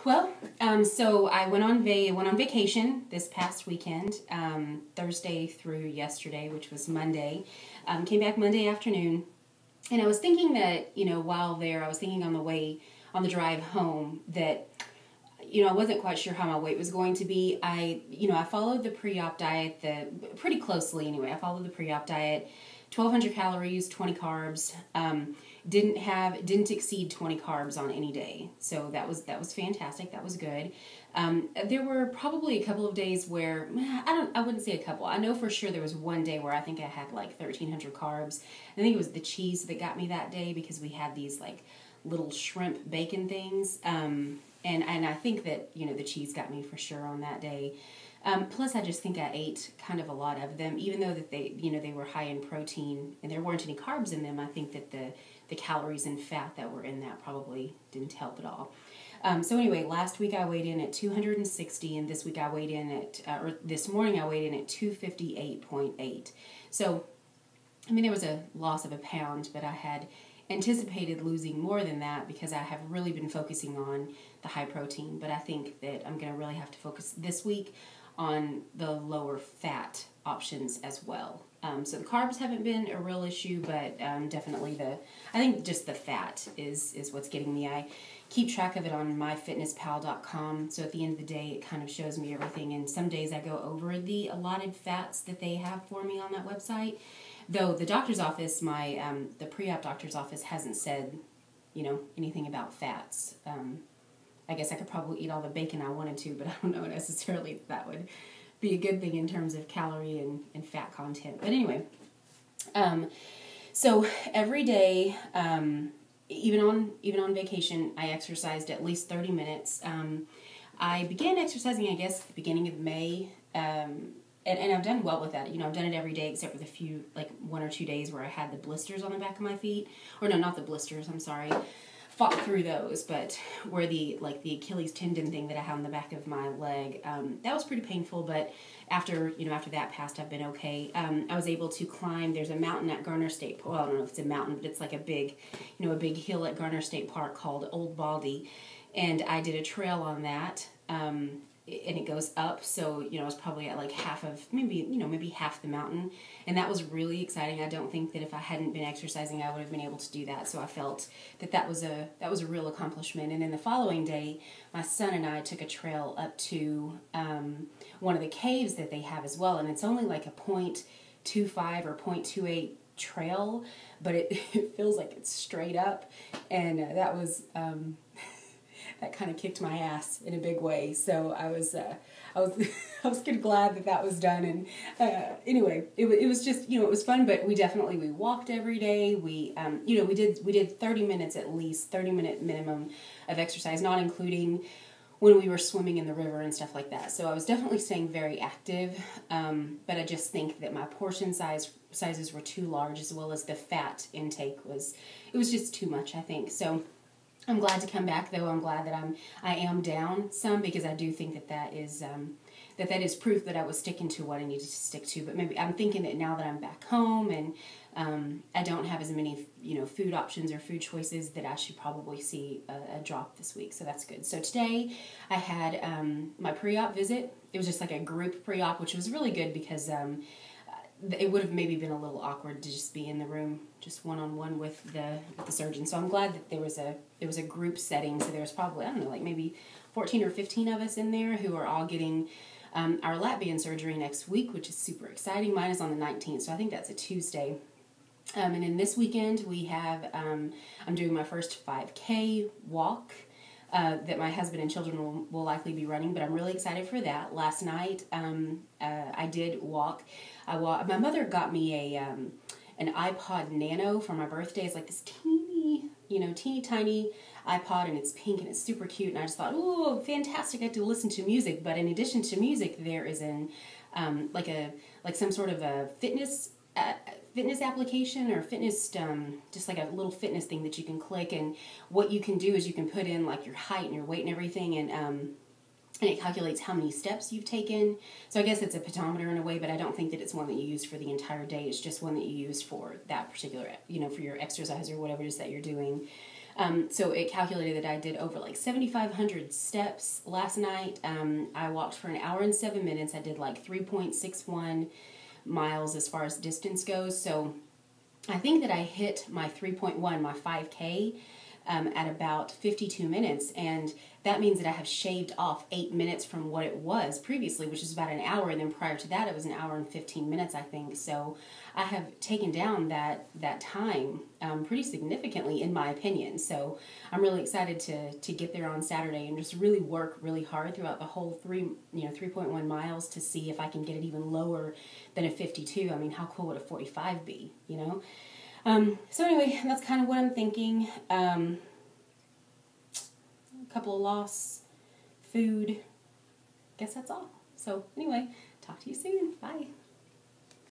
Well, so I went on vacation this past weekend, Thursday through yesterday, which was Monday. Came back Monday afternoon, and I was thinking that, while there, I was thinking on the drive home that, I wasn't quite sure how my weight was going to be. I followed the pre-op diet pretty closely anyway. I followed the pre-op diet, 1,200 calories, 20 carbs. Didn't exceed 20 carbs on any day. So that was fantastic. That was good. There were probably a couple of days where, I wouldn't say a couple. I know for sure there was one day where I think I had like 1,300 carbs. I think it was the cheese that got me that day because we had these like little shrimp bacon things. And I think that, the cheese got me for sure on that day. Plus, I just think I ate kind of a lot of them, even though that they were high in protein and there weren't any carbs in them. I think that the calories and fat that were in that probably didn't help at all. So anyway, last week I weighed in at 260, and this week I weighed in or this morning I weighed in at 258.8. So, there was a loss of a pound, but I had anticipated losing more than that because I have really been focusing on the high protein. But I think that I'm going to really have to focus this week on the lower fat options as well. So the carbs haven't been a real issue, but definitely I think just the fat is what's getting me. I keep track of it on myfitnesspal.com, so at the end of the day it kind of shows me everything, and some days I go over the allotted fats that they have for me on that website. Though the doctor's office, the pre-op doctor's office hasn't said, anything about fats. I guess I could probably eat all the bacon I wanted to, but I don't know necessarily if that would be a good thing in terms of calorie and fat content. But anyway, so every day, even on vacation, I exercised at least 30 minutes. I began exercising, I guess, at the beginning of May, and I've done well with that. I've done it every day except for the few, like 1 or 2 days where I had the blisters on the back of my feet. Or no, not the blisters, I'm sorry. Fought through those, but where the Achilles tendon thing that I had on the back of my leg, that was pretty painful, but after that passed, I've been okay. I was able to climb, there's a mountain at Garner State Park. Well, I don't know if it's a mountain, but it's like a big hill at Garner State Park called Old Baldy, and I did a trail on that, and it goes up, so, I was probably at like maybe half the mountain, and that was really exciting. I don't think that if I hadn't been exercising, I would have been able to do that, so I felt that was a real accomplishment. And then the following day, my son and I took a trail up to one of the caves that they have as well, and it's only like a 0.25 or 0.28 trail, but it feels like it's straight up, and that was... that kind of kicked my ass in a big way. So I was kind of glad that was done. And anyway, it was just, it was fun. But we walked every day. We did 30 minutes at least, 30-minute minimum of exercise, not including when we were swimming in the river and stuff like that. So I was definitely staying very active. But I just think that my portion sizes were too large, as well as the fat intake was just too much, I think. So I'm glad to come back, though. I'm glad that I am down some, because I do think that is proof that I was sticking to what I needed to stick to. But maybe I'm thinking that now that I'm back home and I don't have as many food options or food choices, that I should probably see a drop this week. So that's good. So today I had my pre-op visit. It was just like a group pre-op, which was really good because it would have maybe been a little awkward to just be in the room, just one-on-one with the surgeon. So I'm glad that there was a group setting. So there was probably, I don't know, like maybe 14 or 15 of us in there who are all getting our lap band surgery next week, which is super exciting. Mine is on the 19th, so I think that's a Tuesday. And then this weekend we have, I'm doing my first 5K walk that my husband and children will likely be running, but I'm really excited for that. Last night I did walk. My mother got me an iPod Nano for my birthday. It's like this teeny tiny iPod, and it's pink and it's super cute. And I just thought, oh, fantastic! I get to listen to music. But in addition to music, there is like some sort of a fitness application or fitness, just like a little fitness thing that you can click. And what you can do is you can put in like your height and your weight and everything, and it calculates how many steps you've taken. So I guess it's a pedometer in a way, but I don't think that it's one that you use for the entire day. It's just one that you use for that particular, for your exercise or whatever it is that you're doing. So it calculated that I did over like 7,500 steps last night. I walked for an hour and 7 minutes. I did like 3.61 miles as far as distance goes. So I think that I hit my 3.1, my 5K, at about 52 minutes, and that means that I have shaved off 8 minutes from what it was previously, which is about an hour, and then prior to that it was an hour and 15 minutes, I think. So I have taken down that time pretty significantly, in my opinion. So I'm really excited to get there on Saturday and just really work really hard throughout the whole 3.1 miles to see if I can get it even lower than a 52. I mean, how cool would a 45 be, you know? So anyway, that's kind of what I'm thinking. A couple of loss, food, guess that's all. So anyway, talk to you soon. Bye.